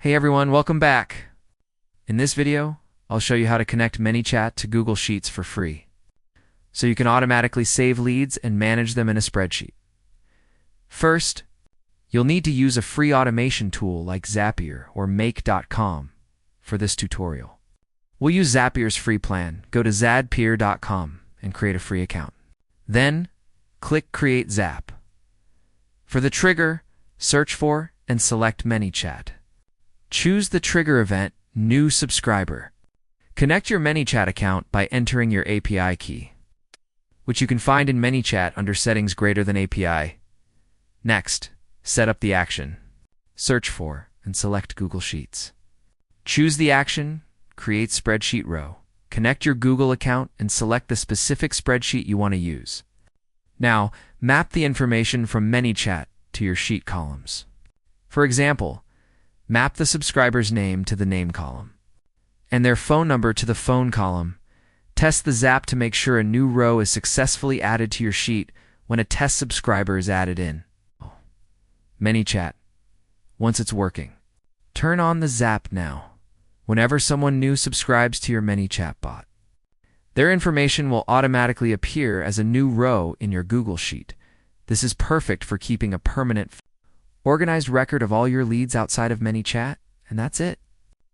Hey everyone, welcome back. In this video, I'll show you how to connect ManyChat to Google Sheets for free, so you can automatically save leads and manage them in a spreadsheet. First, you'll need to use a free automation tool like Zapier or Make.com for this tutorial. We'll use Zapier's free plan. Go to Zapier.com and create a free account. Then, click Create Zap. For the trigger, search for and select ManyChat. Choose the trigger event, New Subscriber. Connect your ManyChat account by entering your API key, which you can find in ManyChat under Settings greater than API. Next, set up the action. Search for and select Google Sheets. Choose the action, Create Spreadsheet Row. Connect your Google account and select the specific spreadsheet you want to use. Now, map the information from ManyChat to your sheet columns. For example, map the subscriber's name to the name column and their phone number to the phone column. Test the Zap to make sure a new row is successfully added to your sheet when a test subscriber is added in. ManyChat. Once it's working, turn on the Zap now whenever someone new subscribes to your ManyChat bot. Their information will automatically appear as a new row in your Google Sheet. This is perfect for keeping a permanent, organized record of all your leads outside of ManyChat, and that's it.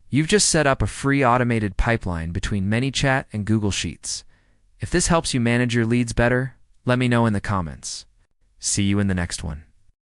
You've just set up a free automated pipeline between ManyChat and Google Sheets. If this helps you manage your leads better, let me know in the comments. See you in the next one.